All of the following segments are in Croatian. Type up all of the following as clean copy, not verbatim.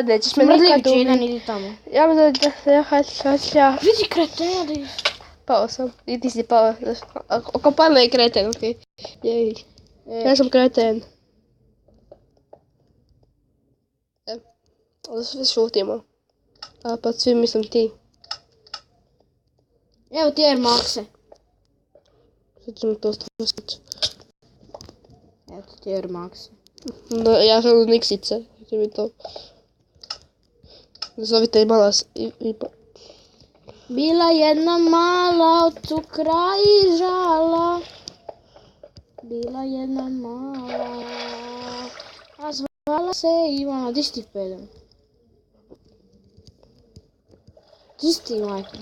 Nećeš me nikad jedan, idi tamo. Ja mi da ja. Vidi kretena da je. Pao sam. I ti si pao. Oko padla je kreten, okej. Jej. Ja sam kreten. Ali svi šutimo. A pa svi mislim ti. Evo ti Air Maxe. Sad ćemo to staviti. Evo ti Air Maxe. Da, ja sam od Nixice. Ti mi to. Zovite i mala Bila jedna mala od cukra i žala. Bila jedna mala. A zvala se Ivana. Di si ti pedem? Di si ti, majke?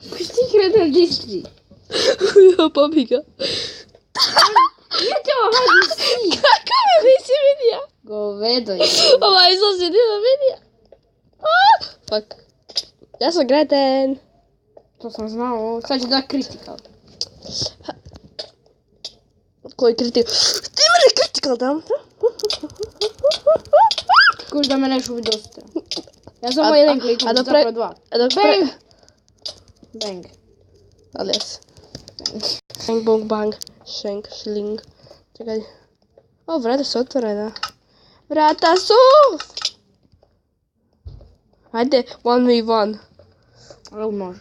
Ko si ti kreden, di si ti? Ja, papiga. Nije te ovo, di si ti? Kako me nisi vidio? Govedo je. Ovaj izlaz je nije vidio. Fuck. Ja sam Greten. To sam znao, sad ću da kritikal. Koji kritikal? Ti mene kritikal dam? Kuš da me neš uvi dosta. Ja sam ovo jedan klikam, zapravo dva. Bang! Bang. Ali jes. Bang, bong, bang. Šenk, šling. Čekaj. O, vrata su otvorena. Vrata su! Ajde, 1v1. Ali može.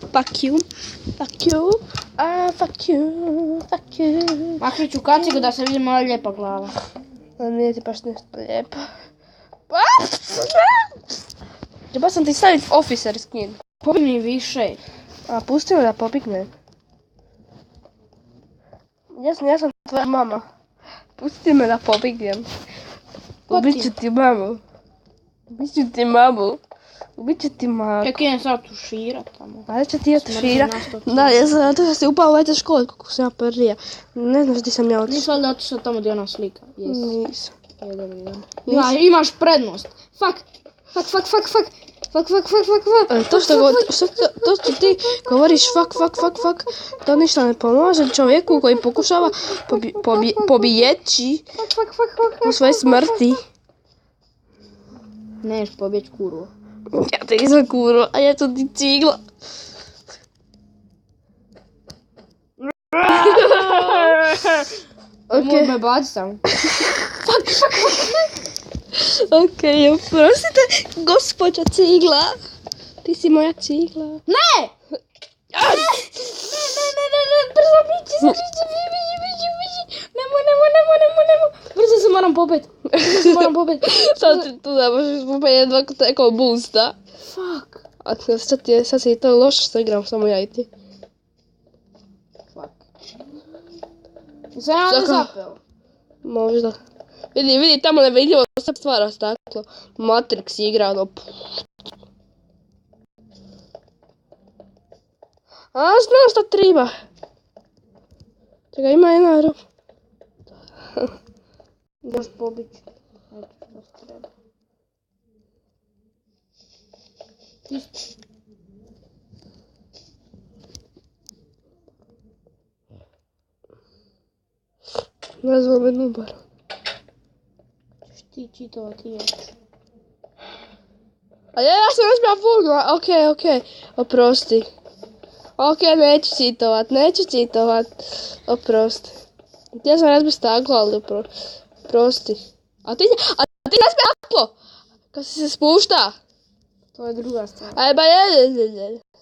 Fuck you. Fuck you. Fuck you. Fuck you. Makrit ću kacigu da se vidi moja lijepa glava. A nije ti baš nešto lijepo. Treba sam ti staviti officer skin. Pobjegni više. A pusti me da pobjegnem. Ja sam tvoja mama. Pusti me da pobjegnem. Ubit ću ti mamu. Ubit ću ti mamu. Ubit ću ti mamu. Kako idem sad tuširat tamo. Ajde će ti otiširat. Da, ja sam zato da si upao u vete školu kako sam ja prvija. Ne znam što sam ja otišla. Nisam li otišla tamo gdje ona slika? Nisam. Imaš prednost. Fuck. To što ti govoriš fuck, to ništa ne pomaže čovjeku koji pokušava pobijeći u svoje smrti. Neš pobjeć kurvo. Ja te nisam kurvo, a ja sam ti cigla. Mogu me bacit sam. Okej, oprostite, gospođa cigla. Ti si moja cigla. Ne! Ne, brzo bići, nemoj. Brzo se moram popet. Sad ti tu ne možeš popet jedva tako boosta. Fuck. A sad si to loše što igram, samo ja i ti. Fuck. Sam ja ovdje zapeo. Možda. Vidi, tamo nevidljivo se stvara staklo. Matrix igra, ono. A, znam šta treba. Čekaj, ima jedna rup. Možeš pobići. Eto što treba. Nazval me Nubar. Ti čitovati je. A ja sam razbija vulno, okej, oprosti. Okej, neću čitovat, oprosti. Ja sam razbija staklo, ali oprosti. A ti razbija staklo! Kad se spušta. To je druga stvar. Aj ba je.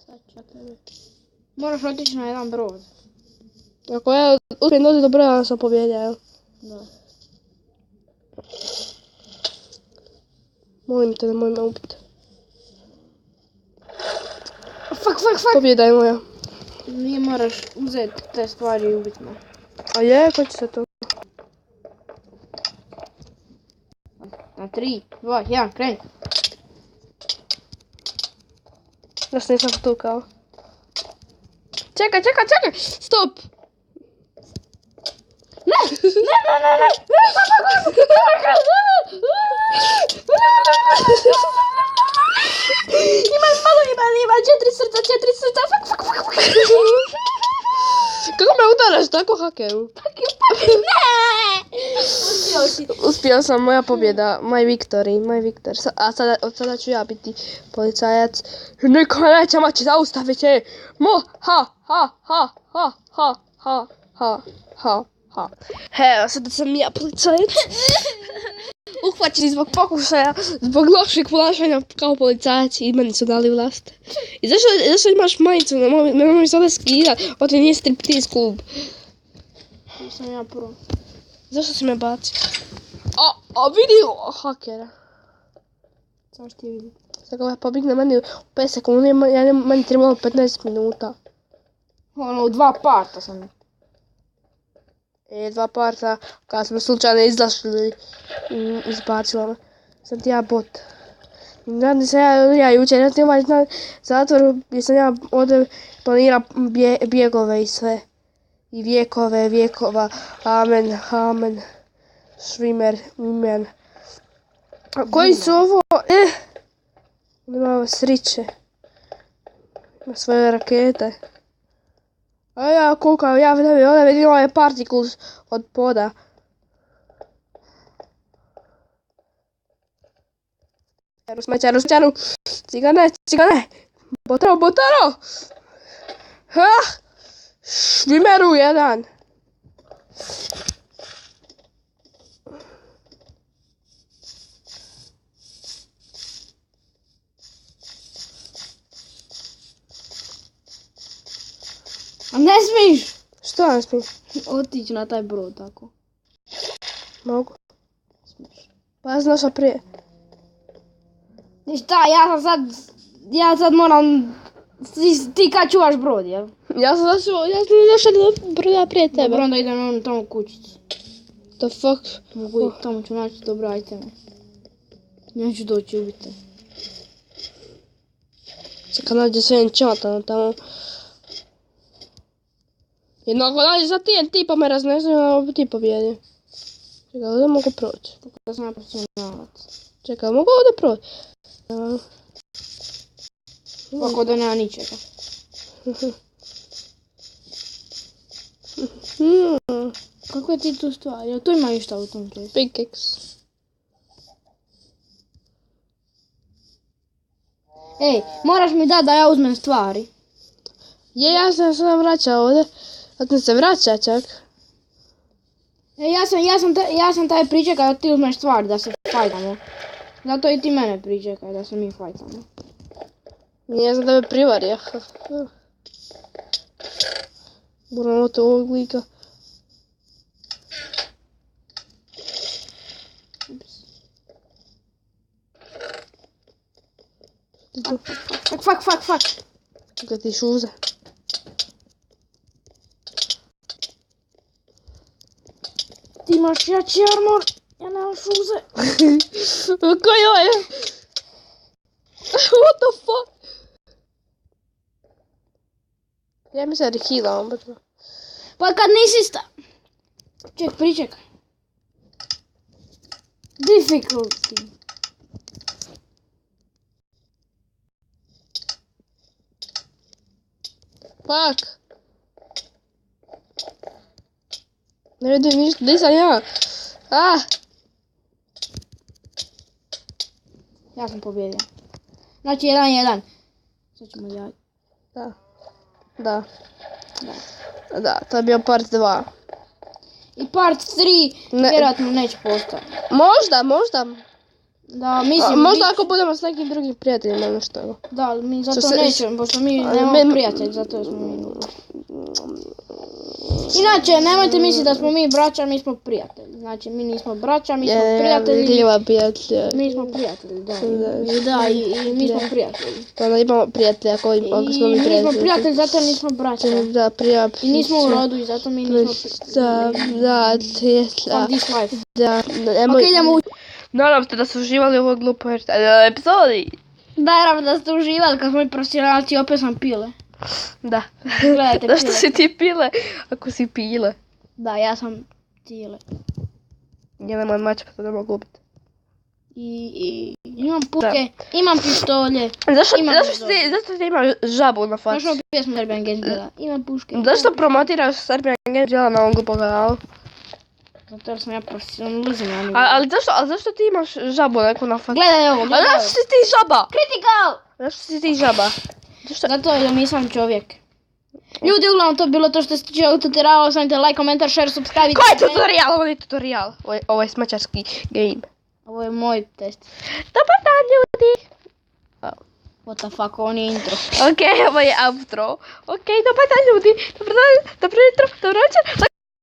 Sad čekaj. Moraš otići na jedan brod. Ako ja uspijem doći do broja, onda sam pobjedio, jel? Da. Molim te, nemoj me ubiti. Fuck. Pobjeda je moja. Nije moraš uzeti te stvari i ubiti me. A je, ko će se to? Na 3, 2, 1, kreni. Da se nisam potukao. Čekaj, stop! Ne! Ima 4 srca, fuck. Kako me udaraš tako, hakeru? Uspio sam, moja pobjeda. My victory. A od sada ću ja biti policajac. Niko neće moći zaustaviti. Evo, sada sam ja policajac. Uhvaćeni zbog pokušaja, zbog lošeg ponašanja kao policajac i meni su dali vlast. I zašto imaš majicu, ne možeš sada skidati, ovo ti nije striptease klub. Nisam ja prvo. Zašto si me bacio? A vidi hakera. Samo što ti vidim. Sada ovaj pobigne meni u 5 sekundi, meni trebalo 15 minuta. Ono, u 2 parta sam. 2 parta, kada smo slučajno izašli, izbacila me. Sad ja bot. Nadam se ja jučer, ja ti ovaj zatvor gdje sam ja ovdje planira bjegove i sve. I vjekova, amen, švimer, imen. A koji su ovo? Ima ovo sriće. Ima svoje rakete. A ja koliko, ja vidim ovaj particles od poda. Smećaru, cigane, botaro! Švimeru jedan! A ne smiješ! Što ne smijem? Otići na taj brod tako. Mogu. Pa ja znaš prije. I šta, ja sad moram... Ti kad čuvaš brod, jel? Ja sam došla do broda prije tebe. Dobro, onda idem tamo u kućicu. The fuck? Mogu tamo ću naći dobro iteme. Neću doći ubiti. Čekaj, nađe sve enchantano tamo. Jednako nađe za TNT pa me raznesu, a ti pobjedi. Čekaj, ovdje mogu proći. Tako sam ja profesionalac. Čekaj, mogu ovdje proći? Ovako da nema ničega. Kako je ti tu stvar? Jel tu ima išta u tom tresu? Pickaxe. Ej, moraš mi dati da ja uzmem stvari. Ja sam sada vraćao ovdje. A ti se vraća čak. Ej, ja sam taj pričekaj da ti uzmeš stvari da se fajtamo. Zato i ti mene pričekaj da se mi fajtamo. Nije znam da me privari. Moram od ovog lika. Fuck. Čekaj ti šuze. Ti imaš jači armor, ja nemam šuze. Ko je ovaj? What the fuck? Ja mi se rehealam, bačno. Pa kad nisi pričekaj. Difficulty. Fuck. Ne vidim ništa, gdje sam ja? Ja sam pobjedio. Znači 1-1. Sad ćemo ja. Da, to je bio part 2. I part 3 vjerojatno neće postati. Možda. Da, mislim... Možda ako budemo s nekim drugim prijateljima ili nešto. Da, ali mi zato nećemo, pošto mi nemamo prijatelj, zato smo mi... Inače, nemojte misliti da smo mi braća, mi smo prijatelji. Znači, mi nismo braća, mi smo prijatelji. Mi smo prijatelji, da. Da, i mi smo prijatelji. Pa onda imamo prijatelja ako smo mi prijatelji. I mi smo prijatelji, zato nismo braća. Da, I nismo u rodu i zato mi nismo prijatelji. Da. Fuck this life. Da, Ok, idemo u... Nadam se da su uživali u ovoj glupoj epizodi. Naravno da ste uživali kad smo mi profesionalci, opet sam pile. Da. Gledajte pile. Zašto si ti pile ako si pile? Da, ja sam tile. Ja nemam mač pa to ne mogu ubiti. I imam puške, imam pištolje. Zašto ti imaš žabu na faci? Možemo pjesmu Serbian Games djela. Imam puške. Zašto promotiraš Serbian Games djela na ovom glupom kanalu? Zato jer sam ja profesionalizam. Ali zašto ti imaš žabu neku na faci? Gledaj ovo, A gledaj ovo. zašto si ti žaba? Critical! Zašto si ti žaba? Zato jer nisam čovjek. Ljudi, uglavnom to je bilo to što ste čuli tutorial, ostavite like, komentar, share, subscribe. Koji je tutorial? Ovo nije tutorial. Ovo je smačarski game. Ovo je moj test. Dobar dan, ljudi. What the fuck, ovo nije intro. Ok, ovo je outro. Ok, dobar dan, ljudi. Dobro jutro, dobro večer.